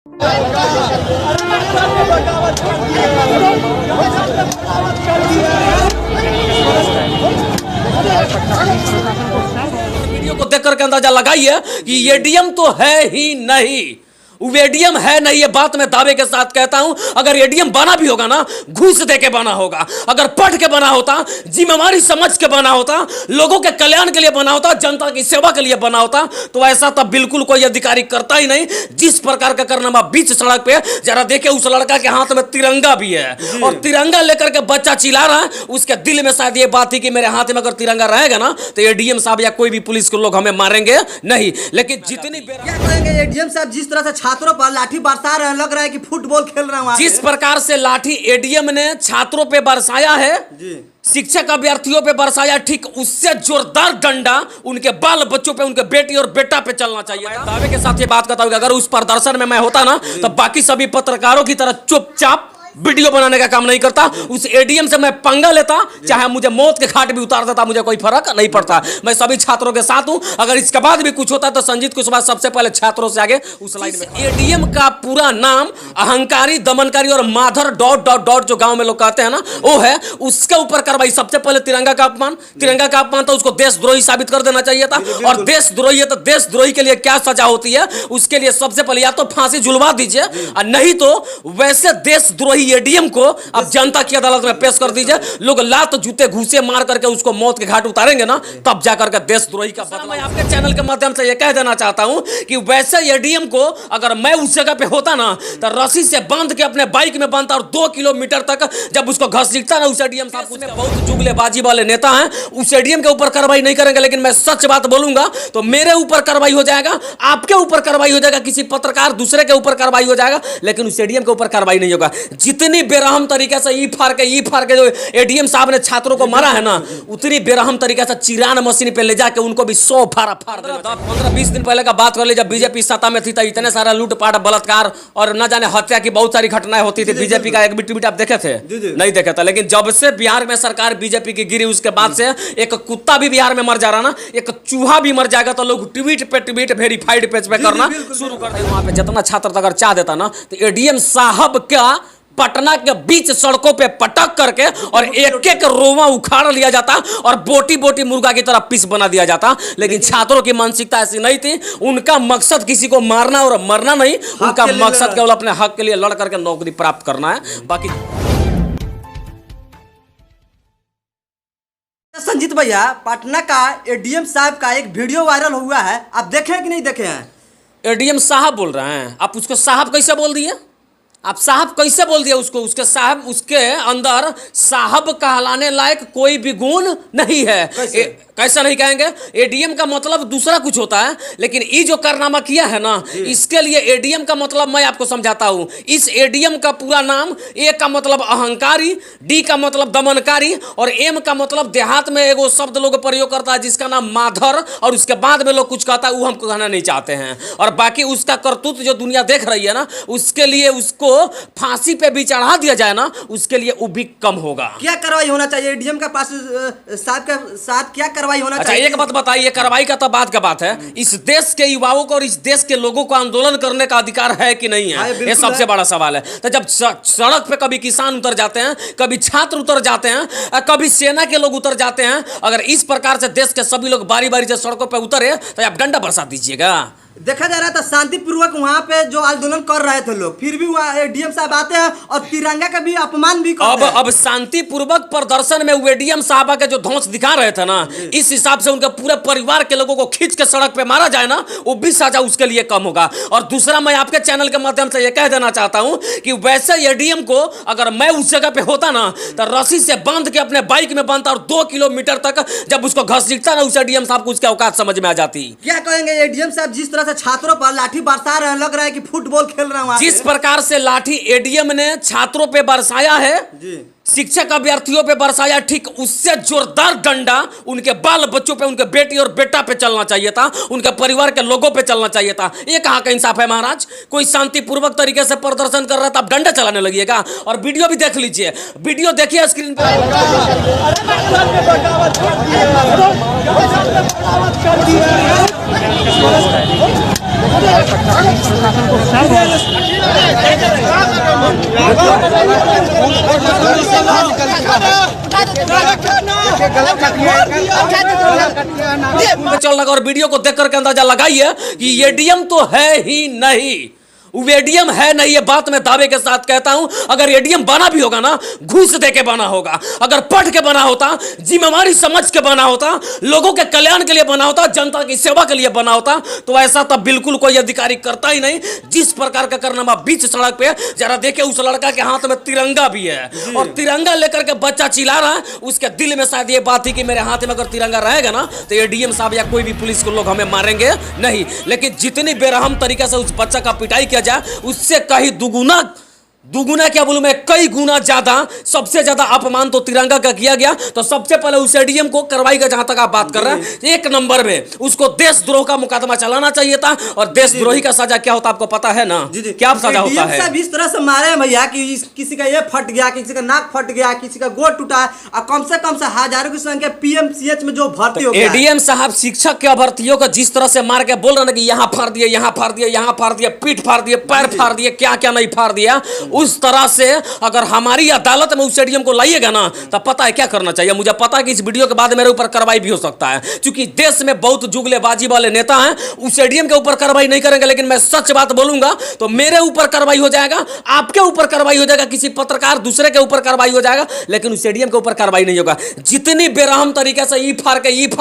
Video को देख करके अंदाजा लगाइए कि एडीएम तो है ही नहीं, एडीएम है नहीं, ये बात मैं दावे के साथ कहता हूं। अगर एडीएम बना भी होगा ना, घूस दे के बना होगा। अगर पढ़ के बना होता, जिम्मेवारी समझ के बना होता, लोगों के कल्याण के लिए बना होता, जनता की सेवा के लिए बना होता, तो ऐसा तब बिल्कुल कोई अधिकारी करता ही नहीं। जिस प्रकार का करनामा बीच सड़क पे, जरा देखे उस लड़का के हाथ में तिरंगा भी है और तिरंगा लेकर के बच्चा चिल्ला रहा है। उसके दिल में शायद ये बात थी कि मेरे हाथ में अगर तिरंगा रहेगा ना तो एडीएम साहब या कोई भी पुलिस के लोग हमें मारेंगे नहीं। लेकिन जितनी क्या कहेंगे एडीएम साहब जिस तरह से छात्रों पर लाठी बरसा रहे हैं, लग रहा है कि फुटबॉल खेल रहे हैं। जिस प्रकार से लाठी एडीएम ने छात्रों पे बरसाया है, शिक्षक अभ्यर्थियों पे बरसाया, ठीक उससे जोरदार डंडा उनके बाल बच्चों पे, उनके बेटी और बेटा पे चलना चाहिए। दावे के साथ ये बात करता हूं कि अगर उस प्रदर्शन में मैं होता ना तो बाकी सभी पत्रकारों की तरह चुपचाप वीडियो बनाने का काम नहीं करता। उस एडीएम से मैं पंगा लेता, चाहे मुझे मौत के घाट भी उतार देता, मुझे कोई फर्क नहीं पड़ता। मैं सभी छात्रों के साथ हूं। अगर इसके बाद भी कुछ होता तो संजीत कुशवाहा सबसे पहले छात्रों से आगे उस लाइन में। एडीएम का पूरा नाम अहंकारी, दमनकारी और माधर डॉट डॉट डॉट जो गांव में लोग कहते हैं ना, वो है। उसके ऊपर कार्रवाई। सबसे पहले तिरंगा का अपमान, तिरंगा का अपमान तो उसको देशद्रोही साबित कर देना चाहिए था। और देशद्रोही है तो देशद्रोही के लिए क्या सजा होती है, उसके लिए सबसे पहले या तो फांसी झुलवा दीजिए, और नहीं तो वैसे देशद्रोही एडीएम को अब जनता की अदालत में पेश कर दीजिए। लोग लात जूते घूसे मार करके उसको मौत के घाट उतारेंगे ना, तब जाकर के देशद्रोही का बदला। मैं आपके चैनल के माध्यम से यह कह देना चाहता हूं कि वैसे एडीएम को अगर मैं उस जगह पे होता ना तो रस्सी से बांध के अपने बाइक में बांधता और 2 किलोमीटर तक जब उसको घसीटता ना, उस एडीएम साहब में बहुत जुगलेबाजी वाले नेता हैं, उस एडीएम के ऊपर कार्रवाई नहीं करेंगे। लेकिन मैं सच बात बोलूंगा तो मेरे ऊपर कार्रवाई हो जाएगा, आपके ऊपर कार्रवाई हो जाएगा, किसी पत्रकार दूसरे के ऊपर कार्रवाई हो जाएगा, लेकिन उस एडीएम के ऊपर कार्रवाई नहीं होगा। जितनी बेरहम तरीके से ई फाड़ के जो एडीएम साहब ने छात्रों को मारा है ना, उतनी बेरहम तरीके से चिरान मशीन पे ले जाके उनको भी 100 फाड़ा फाड़ देना। 15-20 दिन पहले का बात कर ली, जब बीजेपी सत्ता में थी तो इतने सारा लूटपाट, बलात्कार और न जाने हत्या की बहुत सारी घटनाएं होती थी। बीजेपी का एक भी ट्वीट आप देखे थे? नहीं देखे थे। लेकिन जब से बिहार में सरकार बीजेपी की गिरी, उसके बाद से एक कुत्ता भी बिहार में मर जा रहा ना, एक चूहा भी मर जाएगा तो लोग ट्वीट पे ट्वीट वेरीफाइड पेज पे करना शुरू कर देंगे। वहां पे जितना छात्र अगर चाह देता ना तो एडीएम साहब का पटना के बीच सड़कों पे पटक करके और एक एक रोवा उखाड़ लिया जाता और बोटी बोटी मुर्गा की तरह पीस बना दिया जाता। लेकिन छात्रों की मानसिकता ऐसी नहीं थी। उनका मकसद किसी को मारना और मरना नहीं, उनका मकसद केवल अपने हक के लिए लड़ करके नौकरी प्राप्त करना है। बाकी संजीत भैया, पटना का एडीएम साहब का एक वीडियो वायरल हुआ है, आप देखे हैं कि नहीं देखे हैं? एडीएम साहब बोल रहे हैं, आप उसको साहब कैसे बोल दिए? आप साहब कैसे बोल दिया उसको? उसके साहब, उसके अंदर साहब कहलाने लायक कोई भी गुण नहीं है। कैसा नहीं कहेंगे? एडीएम का मतलब दूसरा कुछ होता है, लेकिन ये जो कारनामा किया है ना, इसके लिए एडीएम का मतलब मैं आपको समझाता हूं। इस एडीएम का पूरा नाम, ए का मतलब अहंकारी, डी का मतलब दमनकारी और एम का मतलब देहात में एगो शब्द लोग प्रयोग करता है जिसका नाम माधर, और उसके बाद में लोग कुछ कहता है वो हमको कहना नहीं चाहते हैं। और बाकी उसका करतूत जो दुनिया देख रही है ना, उसके लिए उसको फांसी पे भी चढ़ा दिया जाए ना, उसके लिए वो भी कम होगा। क्या कार्रवाई होना चाहिए एडीएम का पास साहब के साथ? क्या कार्रवाई होना अच्छा, चाहिए? एक बात बताइए, कार्रवाई का तो बात का बात है। इस देश के युवाओं को और इस देश के लोगों को आंदोलन करने का अधिकार है कि नहीं है, ये सबसे बड़ा सवाल है। तो जब सड़क पे कभी किसान उतर जाते हैं, कभी छात्र उतर जाते हैं, कभी सेना के लोग उतर जाते हैं, अगर इस प्रकार से देश के सभी लोग बारी बारी से सड़कों पे उतरे तो आप डंडा बरसा दीजिएगा। देखा जा रहा था शांतिपूर्वक वहां पे जो आंदोलन कर रहे थे लोग, फिर भी वहाँ एडीएम साहब आते हैं और तिरंगा का भी अपमान भी करते हैं। अब शांतिपूर्वक प्रदर्शन में एडीएम साहब के जो धौंस दिखा रहे थे ना, इस हिसाब से उनके पूरे परिवार के लोगों को खींच के सड़क पे मारा जाए ना, वो भी सजा उसके लिए कम होगा। और दूसरा, मैं आपके चैनल के माध्यम से यह कह देना चाहता हूं कि वैसे एडीएम को अगर मैं उस जगह पे होता ना तो रस्सी से बांध के अपने बाइक में बांधता और 2 किलोमीटर तक जब उसको घसीटता ना, उस एडीएम साहब को उसकी औकात समझ में आ जाती। क्या कहेंगे एडीएम साहब जिस तरह से छात्रों पर लाठी बरसा रहे हैं, लग रहा है कि फुटबॉल खेल रहे हैं? जिस प्रकार से लाठी एडीएम ने छात्रों पे बरसाया है, शिक्षक अभ्यर्थियों पे बरसाया, ठीक उससे जोरदार डंडा उनके बाल बच्चों पे, उनके बेटी और बेटा पे चलना चाहिए था, उनके परिवार के लोगों पे चलना चाहिए था। ये कहां का इंसाफ है महाराज? कोई शांतिपूर्वक तरीके से प्रदर्शन कर रहा था, आप डंडा चलाने लगिएगा। और वीडियो भी देख लीजिए, वीडियो देखिए स्क्रीन पर। चल रहा और वीडियो को देख करके अंदाजा लगाइए कि एडीएम तो है ही नहीं, एडीएम है नहीं। ये बात मैं दावे के साथ कहता हूं। अगर एडीएम बना भी होगा ना, घूस दे के बना होगा। अगर पढ़ के बना होता, जिम्मेवारी समझ के बना होता, लोगों के कल्याण के लिए बना होता, जनता की सेवा के लिए बना होता, तो ऐसा तब बिल्कुल कोई अधिकारी करता ही नहीं। जिस प्रकार का कारनामा बीच सड़क पे, जरा देखे उस लड़का के हाथ में तिरंगा भी है और तिरंगा लेकर के बच्चा चिल्ला रहा है। उसके दिल में शायद ये बात थी कि मेरे हाथ में अगर तिरंगा रहेगा ना तो एडीएम साहब या कोई भी पुलिस के लोग हमें मारेंगे नहीं। लेकिन जितनी बेरहम तरीके से उस बच्चा का पिटाई किया जाए, उससे कहीं दुगुना क्या बोलूं मैं, कई गुना ज्यादा, सबसे ज्यादा अपमान तो तिरंगा का किया गया। तो सबसे पहले उस एडीएम को कार्रवाई का, जहां तक आप बात कर रहे हैं, एक नंबर में उसको देशद्रोह का मुकदमा चलाना चाहिए था। और देशद्रोही का सजा क्या होता आपको पता है ना? क्या सजा होता है? सब इस तरह से मारे हैं भैया कि किसी का ये फट गया, किसी का नाक फट गया, किसी का गोड़ टूटा, और कम से हजारों की संख्या पीएमसीएच में जो भर्ती हो गया। एडीएम साहब शिक्षक के अभ्यर्थियों को जिस तरह से मार के बोल रहे हैं कि यहां फाड़ दिए, यहां फाड़ दिए, यहां फाड़ दिए, पीठ फाड़ दिए, पैर फाड़ दिए, क्या क्या नहीं फाड़ दिया, उस तरह से अगर हमारी अदालत में उस एडीएम को लाइएगा ना, तब पता है क्या करना चाहिए। मुझे पता है कि इस वीडियो के बाद मेरे ऊपर कार्रवाई भी हो सकता है, क्योंकि देश में बहुत जुगलेबाजी वाले नेता हैं। उस एडीएम के ऊपर कार्रवाई नहीं करेंगे, लेकिन मैं सच बात बोलूंगा तो मेरे ऊपर कार्रवाई हो जाएगा, आपके ऊपर कार्रवाई हो जाएगा, किसी पत्रकार दूसरे के ऊपर कार्रवाई हो जाएगा, लेकिन उस एडीएम के ऊपर कार्रवाई नहीं होगा। जितनी बेरहम तरीके से ई फाड़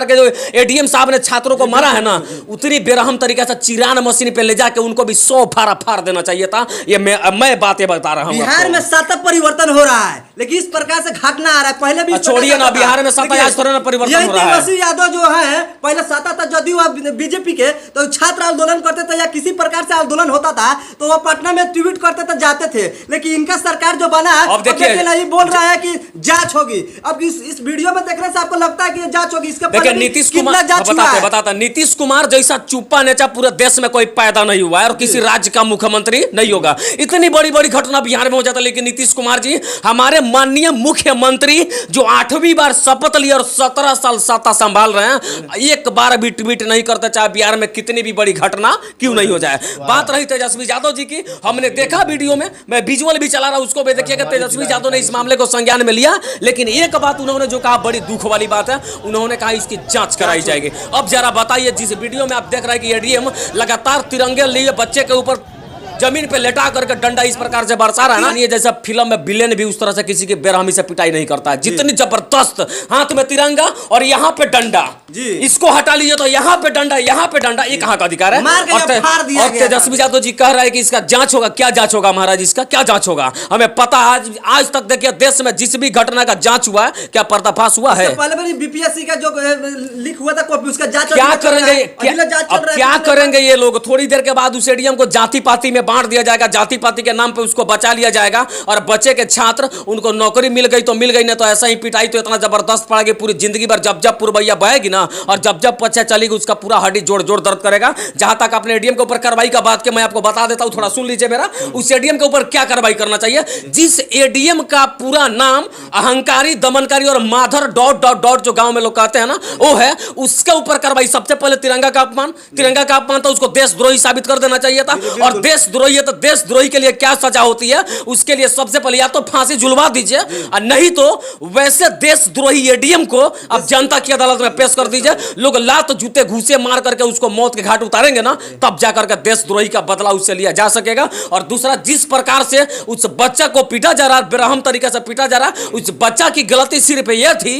के जो एडीएम साहब ने छात्रों को मारा है ना, उतनी बेरहम तरीके से चिरान मशीन पे ले जाके उनको भी 100 फाड़ देना चाहिए था। ये मैं बातें बता रहा हूं। बिहार में सत्ता परिवर्तन हो रहा है, लेकिन इस प्रकार से घटना आ रहा है। पहले भी छोड़िए ना, बिहार में सत्ता आज थोड़ा ना परिवर्तन हो रहा है। तेजस्वी यादव जो है, पहले सत्ता था जदयू बीजेपी के, तो छात्र आंदोलन करते थे या किसी प्रकार से आंदोलन होता था तो वो पटना में ट्वीट करते थे, जाते थे। लेकिन इनका सरकार जो बना, अब देखिए नहीं बोल रहा है कि जांच होगी। अब इस वीडियो में देखने से आपको लगता है कि जांच होगी। इसके देखिए नीतीश कुमार बताता नीतीश कुमार जैसा चुप्पा नेता पूरे देश में कोई पैदा नहीं हुआ है और किसी राज्य का मुख्यमंत्री नहीं होगा। इतनी बड़ी बड़ी घटना बिहार में हो जाता, लेकिन नीतीश कुमार जी हमारे माननीय मुख्यमंत्री जो 8वीं बार शपथ लिए और 17 साल सत्ता संभाल रहे हैं, एक बार भी ट्वीट नहीं करते, चाहे बिहार में कितनी भी बड़ी घटना क्यों नहीं हो जाए। बात रही तेजस्वी यादव जी की, हमने देखा वीडियो में, मैं विजुअल भी चला रहा हूं, उसको भी देखिएगा। तेजस्वी यादव ने इस मामले को संज्ञान में लिया, लेकिन एक बात उन्होंने जो कहा बड़ी दुख वाली बात है, उन्होंने कहा इसकी जांच कराई जाएगी। अब जरा बताइए, जिस वीडियो में आप देख रहे हैं कि एडीएम लगातार तिरंगे लिए बच्चे के ऊपर जमीन पे लेटा करके डंडा इस प्रकार से बरसा रहा है ना, ये जैसा फिल्म में विलेन भी उस तरह से किसी की बेरहमी से पिटाई नहीं करता है। जितनी जबरदस्त, हाथ में तिरंगा और यहाँ पे डंडा, इसको हटा लीजिए तो यहाँ पे डंडा, यहाँ पे डंडा, ये कहाँ का अधिकार है? और तेजस्वी यादव जी कह रहा है कि इसका जांच होगा। क्या जांच होगा महाराज, इसका क्या जांच होगा? हमें पता आज तक देखिए देश में जिस भी घटना का जांच हुआ है, क्या पर्दाफाश हुआ है? बीपीएससी का जो लीक हुआ था कॉपी, उसका जांच क्या करेंगे? क्या करेंगे ये लोग? थोड़ी देर के बाद उस एडीएम को जाति पाति में बांट दिया जाएगा, जाति पाति के नाम पे उसको बचा लिया जाएगा, और बच्चे के छात्र, उनको नौकरी मिल गई तो मिल गई, नहीं तो ऐसा ही पिटाई तो इतना जबरदस्त पड़ेगी पूरी जिंदगी भर। जब पुरबैया बहेगी ना और जब पच्चा चलेगी, उसका पूरा हड्डी जोड़ दर्द करेगा। जहां तक अपने एडीएम के ऊपर कार्रवाई का बात के मैं आपको बता देता हूं, थोड़ा सुन लीजिए मेरा। उस एडीएम के ऊपर क्या कार्रवाई करना चाहिए? जिस एडीएम का पूरा नाम अहंकारी, दमनकारी और माधर ... जो गांव में लोग कहते हैं ना, वो है, उसके ऊपर कार्रवाई। सबसे पहले तिरंगा का अपमान था, उसको देशद्रोही साबित कर देना चाहिए था। और देशद्रोही है तो देशद्रोही के लिए क्या सजा होती है? उसके लिए सबसे पहले या तो फांसी झुलवा दीजिए, और नहीं तो वैसे देशद्रोही एडीएम को अब जनता की अदालत में पेश कर दीजिए। लोग लात जूते घूसे मार करके उसको मौत के घाट उतारेंगे ना, तब जाकर के देशद्रोही का बदला उससे लिया जा सकेगा। और दूसरा, जिस प्रकार से उस बच्चा को पीटा जा रहा है, बेरहम तरीके से पीटा जा रहा है, उस बच्चा की गलती सिर्फ यह थी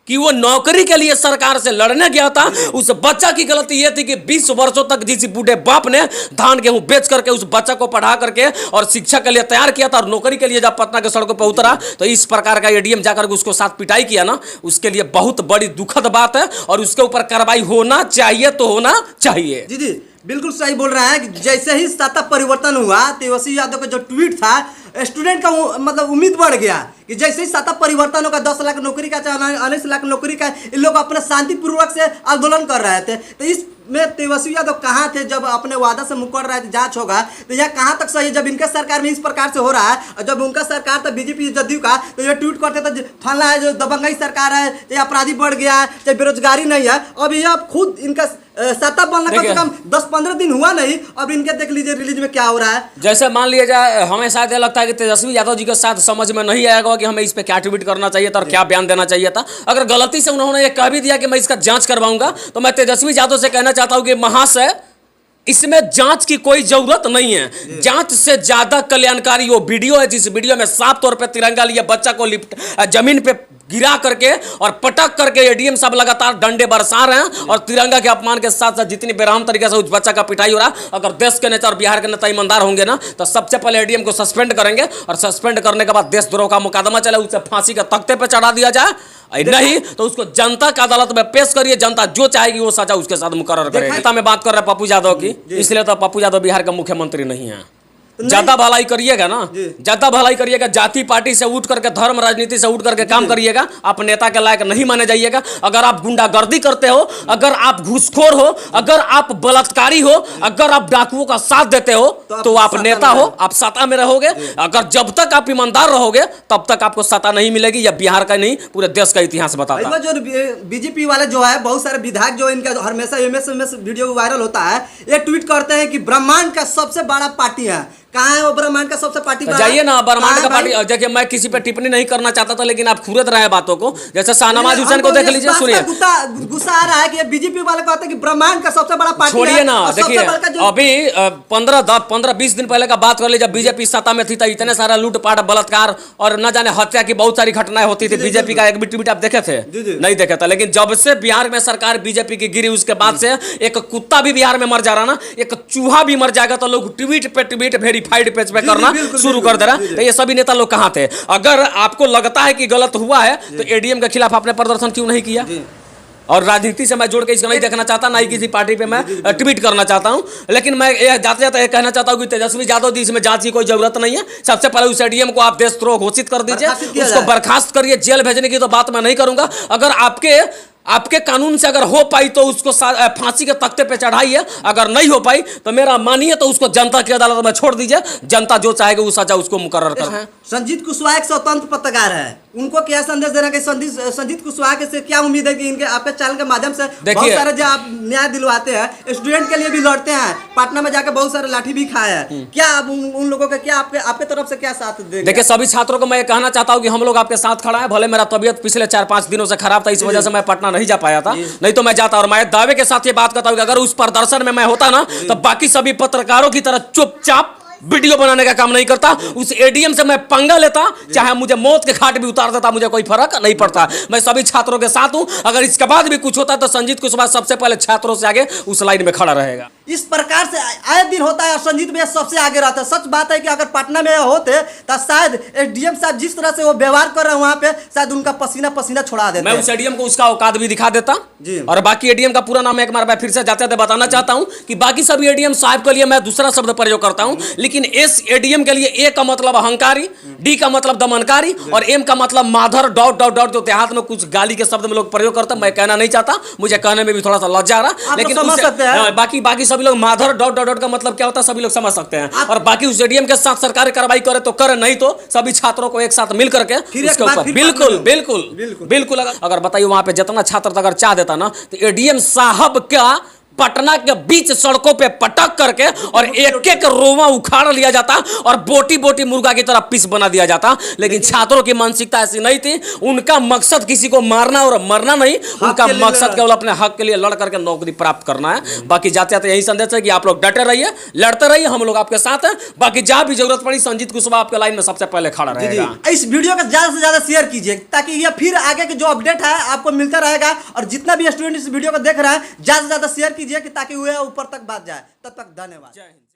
कि वो नौकरी के लिए सरकार से लड़ने गया था। उस बच्चा की गलती यह थी कि 20 वर्षों तक जिस बूढ़े बाप ने धान गेहूं बेच करके उस बच्चा को पढ़ा करके और शिक्षा के लिए तैयार किया था, और नौकरी के लिए जब पटना के सड़कों पर उतरा तो इस प्रकार का एडीएम जाकर उसको साथ पिटाई किया ना, उसके लिए बहुत बड़ी दुखद बात है, और उसके ऊपर कार्रवाई होना चाहिए तो होना चाहिए। जी बिल्कुल सही बोल रहा है कि जैसे ही सत्ता परिवर्तन हुआ, तेजस्वी यादव का जो ट्वीट था, स्टूडेंट का मतलब उम्मीद बढ़ गया कि जैसे ही सत्ता परिवर्तन होगा, 10 लाख नौकरी का, 19 लाख नौकरी का, इन लोग अपने शांतिपूर्वक से आंदोलन कर रहे थे। तो इसमें तेजस्वी यादव कहाँ थे जब अपने वादा से मुकर रहे थे जांच होगा? तो यह कहाँ तक सही है जब इनके सरकार में इस प्रकार से हो रहा है? और जब उनका सरकार था बीजेपी जदयू का, तो ये ट्वीट करते थे फलना है, जो दबंगई सरकार है, चाहे अपराधी बढ़ गया है, चाहे बेरोजगारी नहीं है। अब ये खुद इनका छाता बनना कम से कम 10-15 दिन हुआ नहीं, अब इनके देख लीजिए रिलीज में क्या हो रहा है। जैसे मान लिया जाए, हमें शायद लगता है कि तेजस्वी यादव जी के साथ समझ में नहीं आएगा कि हमें इस पे क्या ट्वीट करना चाहिए था और क्या बयान देना चाहिए था। अगर गलती से उन्होंने ये कह भी दिया कि मैं इसका जांच करवाऊंगा, तो मैं तेजस्वी यादव से कहना चाहता हूं कि महाशय, इसमें जांच की कोई जरूरत नहीं है। जांच से ज्यादा कल्याणकारी वो वीडियो है जिस वीडियो में साफ तौर पे तिरंगा लिए बच्चा को जमीन पे गिरा करके और पटक करके एडीएम साहब लगातार डंडे बरसा रहे हैं और तिरंगा के अपमान के साथ साथ जितनी बेरहम तरीके से उस बच्चा का पिटाई हो रहा है। अगर देश के नेता और बिहार के नेता ईमानदार होंगे ना, तो सबसे पहले एडीएम को सस्पेंड करेंगे और सस्पेंड करने के बाद देशद्रोह का मुकदमा चले, उसे फांसी के तख्ते पे चढ़ा दिया जाए। नहीं तो उसको जनता की अदालत में पेश करिए, जनता जो चाहेगी वो सजा उसके साथ मुकर्रर करेगी। नेता में बात कर रहे हैं पप्पू यादव की, इसलिए तो पप्पू यादव बिहार के मुख्यमंत्री नहीं है। ज्यादा भलाई करिएगा ना, ज्यादा भलाई करिएगा, जाति पार्टी से उठ करके, धर्म राजनीति से उठ करके काम करिएगा, आप नेता के लायक नहीं माने जाइएगा। अगर आप गुंडागर्दी करते हो, अगर आप घूसखोर हो, अगर आप बलात्कारी हो, अगर आप डाकुओं का साथ देते हो, तो आप नेता हो, आप सत्ता में रहोगे। अगर जब तक आप ईमानदार रहोगे तब तक आपको सत्ता नहीं मिलेगी। यह बिहार का नहीं, पूरे देश का इतिहास बताता है। जो बीजेपी वाले जो है, बहुत सारे विधायक जो इनका हमेशा एमएस वीडियो वायरल होता है, ये ट्वीट करते हैं कि ब्रह्मांड का सबसे बड़ा पार्टी है। कहाँ है वो ब्रह्मांड का सबसे पार्टी? तो जाइए ना ब्रह्मांड का पार्टी। देखिए, मैं किसी पे टिप्पणी नहीं करना चाहता था, लेकिन आप खुरद रहे हैं बातों को। जैसे शाहनवाज हुसैन को देख लीजिए, सुनिए, गुस्सा आ रहा है कि बीजेपी वाले कहते हैं कि ब्रह्मांड का सबसे बड़ा पार्टी। छोड़िए ना, देखिए अभी 15-20 दिन पहले का बात कर लीजिए, जब बीजेपी सत्ता में थी तो इतने सारा लूटपाट, बलात्कार और न जाने हत्या की बहुत सारी घटनाएं होती थी। बीजेपी का एक भी ट्वीट आप देखे थे? नहीं देखे था। लेकिन जब से बिहार में सरकार बीजेपी की गिरी, उसके बाद से एक कुत्ता भी बिहार में मर जा रहा ना, एक चूहा भी मर जाएगा तो लोग ट्वीट पे ट्वीट वेरीफाइड पेज पे शुरू कर दे रहा है। तो ये सभी नेता लोग कहां थे? अगर आपको लगता है कि गलत हुआ है तो एडीएम के खिलाफ आपने प्रदर्शन क्यों नहीं किया? और राजनीति से मैं जोड़ के इसको नहीं देखना चाहता, ना ही किसी पार्टी पे मैं ट्वीट करना चाहता हूं। लेकिन मैं जाते जाते कहना चाहता हूं कि तेजस्वी यादव जी, इसमें जांच की कोई जरूरत नहीं है। सबसे पहले उस एडीएम को आप देशद्रोह घोषित कर दीजिए, उसको बर्खास्त करिए। जेल भेजने की तो बात मैं नहीं करूंगा। अगर आपके कानून से अगर हो पाई तो उसको फांसी के तख्ते पे चढ़ाइए, अगर नहीं हो पाई तो मेरा मानिए तो उसको जनता की अदालत में छोड़ दीजिए। जनता जो चाहेगी वो सजा उसको मुकर्रर कर। संजीत कुशवाहा एक स्वतंत्र पत्रकार है, उनको क्या संदेश देना कि संजीत कुशवाहा के से क्या उम्मीद है कि इनके आपके चैनल के माध्यम से बहुत सारे जो आप न्याय दिलवाते हैं, स्टूडेंट के लिए भी लड़ते हैं, पटना में जाकर बहुत सारे लाठी भी खाए हैं, क्या आप उन लोगों का क्या आपके तरफ से क्या साथ देंगे? देखिए, सभी छात्रों को मैं कहना चाहता हूं कि हम लोग आपके साथ खड़ा है। भले मेरा तबियत पिछले 4-5 दिनों से खराब था, इस वजह से मैं पटना नहीं जा पाया था, नहीं तो मैं जाता। और मैं दावे के साथ ये बात करता हूं कि अगर उस प्रदर्शन में मैं होता ना, तो बाकी सभी पत्रकारों की तरह चुपचाप वीडियो बनाने का काम नहीं करता। उस एडीएम से मैं पंगा लेता, चाहे मुझे मौत के घाट भी उतार देता, मुझे कोई फर्क नहीं पड़ता। मैं सभी छात्रों के साथ हूं। अगर इसके बाद भी कुछ होता तो संजीत कुशवाहा सबसे पहले छात्रों से आगे उस लाइन में खड़ा रहेगा। इस प्रकार से आए दिन होता है और संजीत भैया सबसे आगे रहता है। सच बात है कि अगर पटना में होते तो शायद एडीएम साहब जिस तरह से वो व्यवहार कर रहे हैं वहां पे, शायद उनका पसीना छोड़ा देते। मैं उस एडीएम को उसका औकात भी दिखा देता। और बाकी एडीएम का पूरा नाम एक बार मैं फिर से जाते बताना चाहता हूं कि बाकी सभी एडीएम साहब के लिए मैं दूसरा शब्द प्रयोग करता हूं, लेकिन इस एडीएम के लिए ए का मतलब अहंकारी, डी का मतलब दमनकारी और एम का मतलब माधर डॉट जो देहात में कुछ गाली के शब्द में लोग प्रयोग करते हैं। मैं कहना नहीं चाहता, मुझे कहने में भी थोड़ा सा लज्जा आ रहा, लेकिन समझ सकते हैं। बाकी सभी लोग माधर डॉट का मतलब क्या होता है सभी लोग समझ सकते हैं। और बाकी उस एडीएम के साथ सरकारी कार्रवाई करे तो करे, नहीं तो सभी छात्रों को एक साथ मिल करके उसके ऊपर बिल्कुल अगर बताइए वहां पे जितना छात्र अगर चाह देता ना, तो एडीएम साहब का पटना के बीच सड़कों पे पटक करके और एक एक रोवा उखाड़ लिया जाता और बोटी बोटी मुर्गा की तरह पीस बना दिया जाता। लेकिन छात्रों की मानसिकता ऐसी नहीं थी। उनका मकसद किसी को मारना और मरना नहीं, उनका मकसद केवल अपने हक के लिए लड़ करके नौकरी प्राप्त करना है। बाकी जाते जाते यही संदेश है कि आप लोग डटे रहिए, लड़ते रहिए, हम लोग आपके साथ हैं। बाकी जहां भी जरूरत पड़ी संजीत कुशवाहा आपके लाइन में सबसे पहले खड़ा रहेगा। इस वीडियो को ज्यादा से ज्यादा शेयर कीजिए ताकि ये फिर आगे के जो अपडेट है आपको मिलता रहेगा। और जितना भी स्टूडेंट इस वीडियो को देख रहा है, ज्यादा से ज्यादा शेयर कीजिए कि ताकि वो ऊपर तक बात जाए। तब तक धन्यवाद।